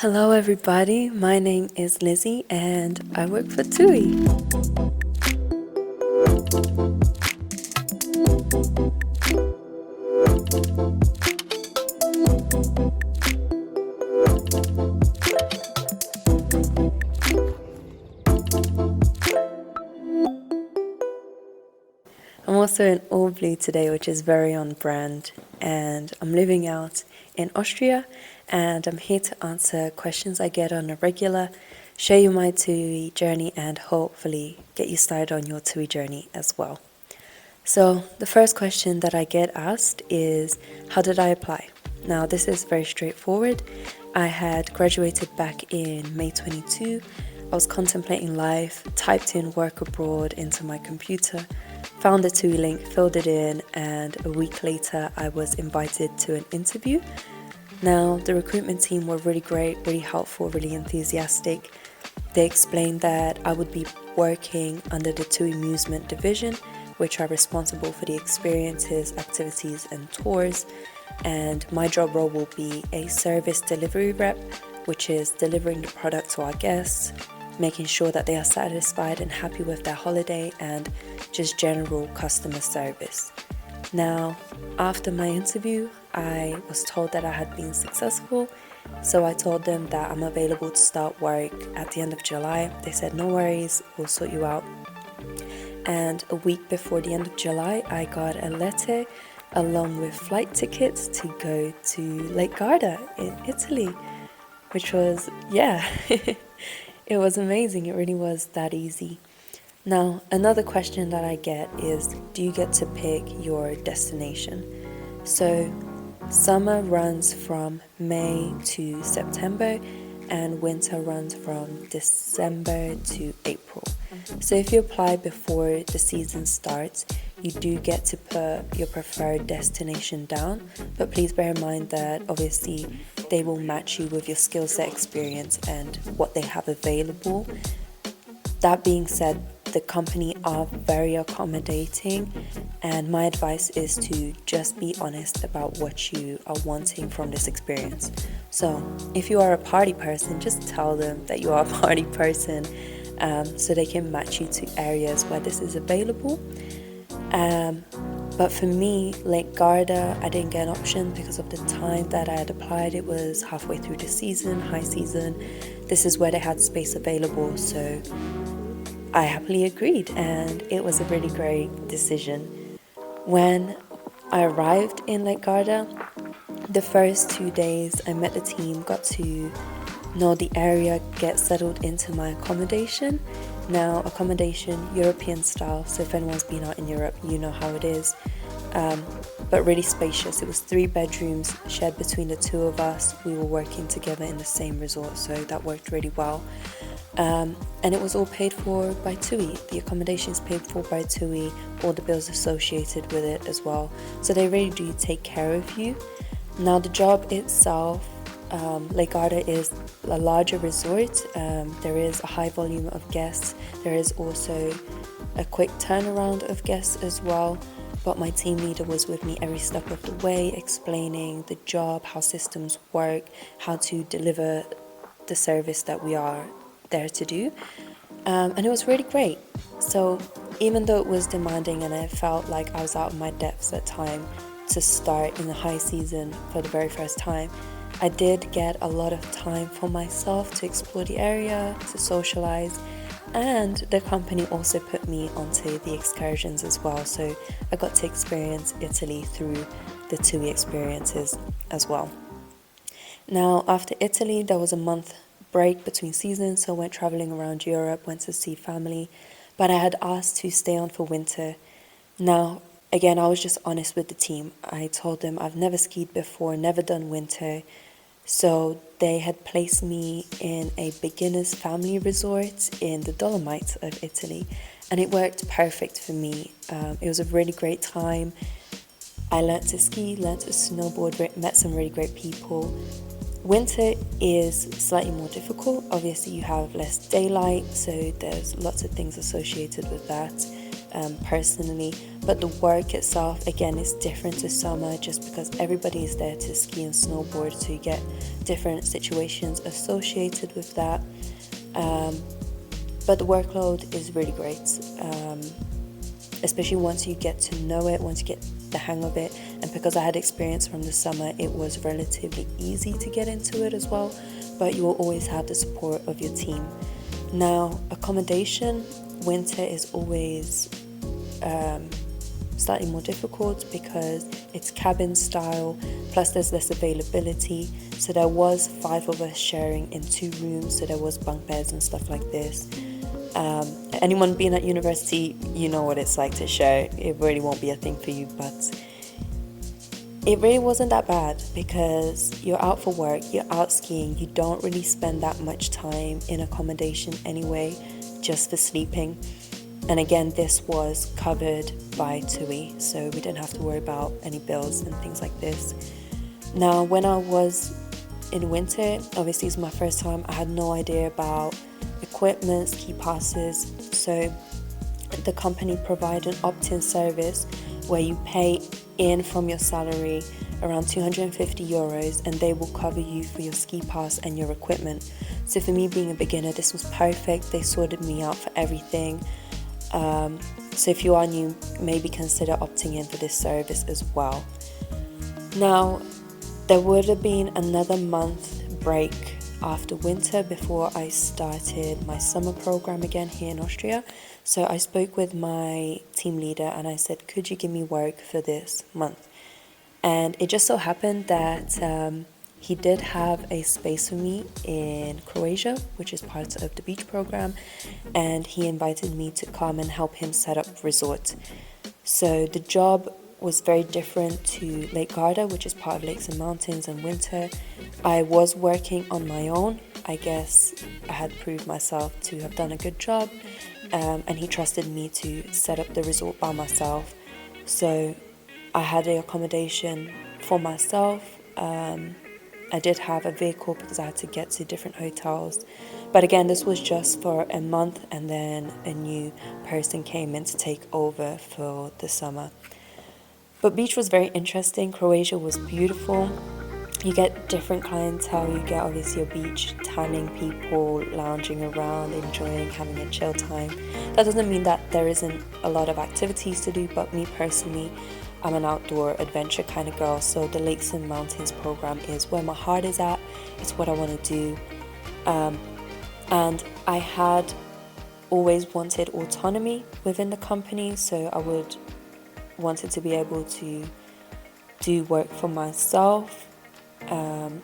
Hello, everybody. My name is Lizzie, and I work for TUI. I'm also in all blue today, which is very on brand, and I'm living out in Austria, and I'm here to answer questions I get on a regular, show you my TUI journey, and hopefully get you started on your TUI journey as well. So the first question that I get asked is, how did I apply? Now, this is very straightforward. I had graduated back in May 22. I was contemplating life, typed in work abroad into my computer, found the TUI link, filled it in, and a week later I was invited to an interview. Now, the recruitment team were really great, really helpful, really enthusiastic. They explained that I would be working under the TUI Amusement division, which are responsible for the experiences, activities, and tours. And my job role will be a service delivery rep, which is delivering the product to our guests, making sure that they are satisfied and happy with their holiday, and just general customer service. Now, after my interview, I was told that I had been successful, so I told them that I'm available to start work at the end of July. They said, no worries, we'll sort you out. And a week before the end of July, I got a letter along with flight tickets to go to Lake Garda in Italy, which was, it was amazing. It really was that easy. Now, another question that I get is, do you get to pick your destination? So, summer runs from May to September, and winter runs from December to April. So if you apply before the season starts, you do get to put your preferred destination down, but please bear in mind that obviously they will match you with your skill set, experience, and what they have available. That being said, the company are very accommodating, and my advice is to just be honest about what you are wanting from this experience. So if you are a party person, just tell them that you are a party person, so they can match you to areas where this is available. But for me, Lake Garda, I didn't get an option because of the time that I had applied. It was halfway through the season, high season. This is where they had space available, so I happily agreed, and it was a really great decision. When I arrived in Lake Garda, the first 2 days I met the team, got to know the area, get settled into my accommodation. Now, accommodation, European style, so if anyone's been out in Europe, you know how it is, but really spacious. It was 3 bedrooms shared between the two of us. We were working together in the same resort, so that worked really well. And it was all paid for by TUI. The accommodation is paid for by TUI, all the bills associated with it as well. So they really do take care of you. Now, the job itself, Lake Garda is a larger resort. There is a high volume of guests. There is also a quick turnaround of guests as well. But my team leader was with me every step of the way, explaining the job, how systems work, how to deliver the service that we are there to do, and it was really great. So even though it was demanding and I felt like I was out of my depths at time to start in the high season for the very first time, I did get a lot of time for myself to explore the area, to socialize, and the company also put me onto the excursions as well, so I got to experience Italy through the TUI experiences as well. Now, after Italy, there was a month break between seasons, so I went traveling around Europe, went to see family, but I had asked to stay on for winter. Now, again, I was just honest with the team. I told them I've never skied before, never done winter, so they had placed me in a beginner's family resort in the Dolomites of Italy, and it worked perfect for me. It was a really great time. I learnt to ski, learnt to snowboard, met some really great people. Winter is slightly more difficult. Obviously, you have less daylight, so there's lots of things associated with that. personally, but the work itself again is different to summer just because everybody is there to ski and snowboard, so you get different situations associated with that. But the workload is really great, especially once you get to know it, once you get the hang of it. And because I had experience from the summer, it was relatively easy to get into it as well, but you will always have the support of your team. Now, accommodation, winter is always slightly more difficult because it's cabin style, plus there's less availability. So there was 5 of us sharing in 2 rooms, so there was bunk beds and stuff like this. Anyone being at university, you know what it's like to share. It really won't be a thing for you, but it really wasn't that bad because you're out for work, you're out skiing, you don't really spend that much time in accommodation anyway, just for sleeping. And again, this was covered by TUI, so we didn't have to worry about any bills and things like this. Now, when I was in winter, obviously it's my first time, I had no idea about equipment, ski passes, so the company provided an opt-in service where you pay in from your salary around 250 euros and they will cover you for your ski pass and your equipment. So for me being a beginner, this was perfect. They sorted me out for everything. So if you are new, maybe consider opting in for this service as well. Now, there would have been another month break after winter before I started my summer program again here in Austria. So I spoke with my team leader and I said, could you give me work for this month? And it just so happened that he did have a space for me in Croatia, which is part of the beach program, and he invited me to come and help him set up resort. So the job was very different to Lake Garda, which is part of Lakes and Mountains and winter. I was working on my own. I guess I had proved myself to have done a good job, and he trusted me to set up the resort by myself. So I had the accommodation for myself. I did have a vehicle because I had to get to different hotels. But again, this was just for a month, and then a new person came in to take over for the summer. But beach was very interesting. Croatia was beautiful. You get different clientele. You get obviously your beach tanning people, lounging around, enjoying, having a chill time. That doesn't mean that there isn't a lot of activities to do, but me personally, I'm an outdoor adventure kind of girl, so the Lakes and Mountains program is where my heart is at. It's what I want to do. And I had always wanted autonomy within the company, so I wanted to be able to do work for myself.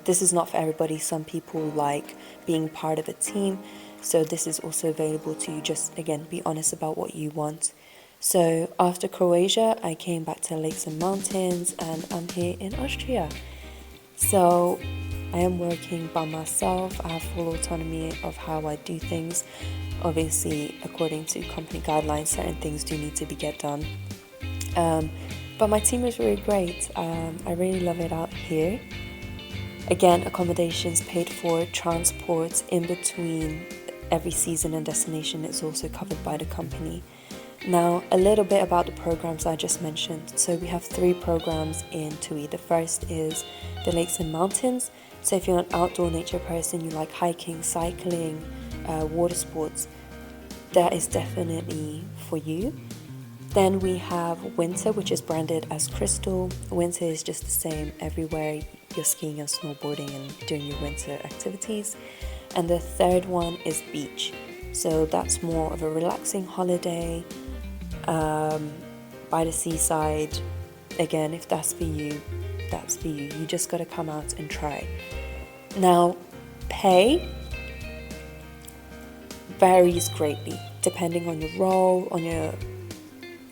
This is not for everybody. Some people like being part of a team, so this is also available to you. Just again, be honest about what you want. So after Croatia, I came back to Lakes and Mountains, and I'm here in Austria. So I am working by myself. I have full autonomy of how I do things. Obviously, according to company guidelines, certain things do need to be get done. But my team is really great. I really love it out here. Again, accommodations paid for, transport in between every season and destination is also covered by the company. Now, a little bit about the programs I just mentioned. So we have 3 programs in TUI. The first is the Lakes and Mountains. So if you're an outdoor nature person, you like hiking, cycling, water sports, that is definitely for you. Then we have winter, which is branded as Crystal. Winter is just the same everywhere. You're skiing and snowboarding and doing your winter activities. And the third one is beach. So that's more of a relaxing holiday by the seaside. Again, if that's for you, that's for you. You just got to come out and try. Now, pay varies greatly depending on your role,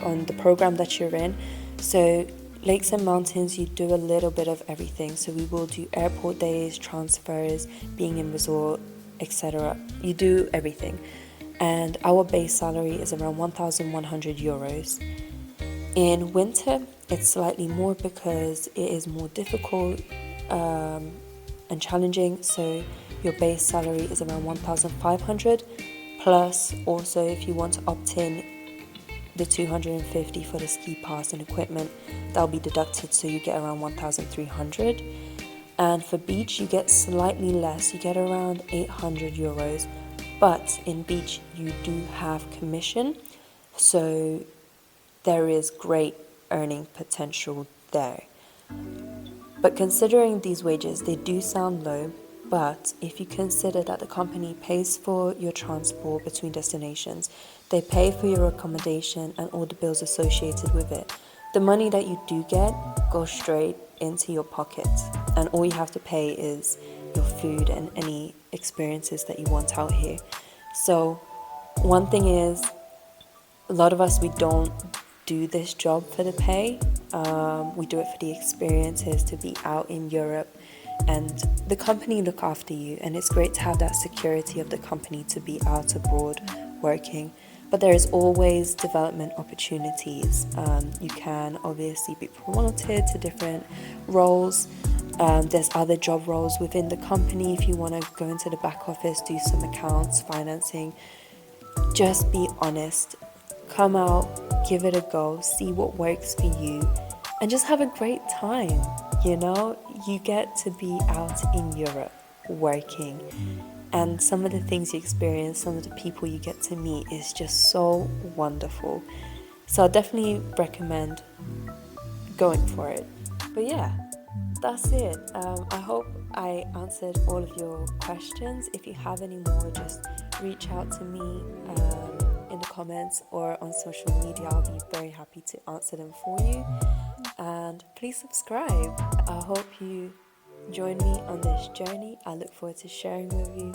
on the program that you're in. So Lakes and Mountains, you do a little bit of everything. So we will do airport days, transfers, being in resort, etc. You do everything. And our base salary is around 1,100 euros. In winter, it's slightly more because it is more difficult and challenging. So your base salary is around 1,500. Plus, also, if you want to opt in, the 250 for the ski pass and equipment, that'll be deducted, so you get around 1,300. And for beach, you get slightly less, you get around 800 euros. But in beach, you do have commission, so there is great earning potential there. But considering these wages, they do sound low, but if you consider that the company pays for your transport between destinations, they pay for your accommodation and all the bills associated with it, the money that you do get goes straight into your pocket, and all you have to pay is your food and any experiences that you want out here. So one thing is, a lot of us, we don't do this job for the pay. We do it for the experiences, to be out in Europe, and the company look after you, and it's great to have that security of the company to be out abroad working. But there is always development opportunities. You can obviously be promoted to different roles. There's other job roles within the company if you want to go into the back office, do some accounts, financing. Just be honest. Come out, give it a go, see what works for you, and just have a great time. You know, you get to be out in Europe working, and some of the things you experience, some of the people you get to meet is just so wonderful. So I definitely recommend going for it. But yeah, that's it. I hope I answered all of your questions. If you have any more, just reach out to me in the comments or on social media. I'll be very happy to answer them for you. And please subscribe. I hope you join me on this journey. I look forward to sharing with you.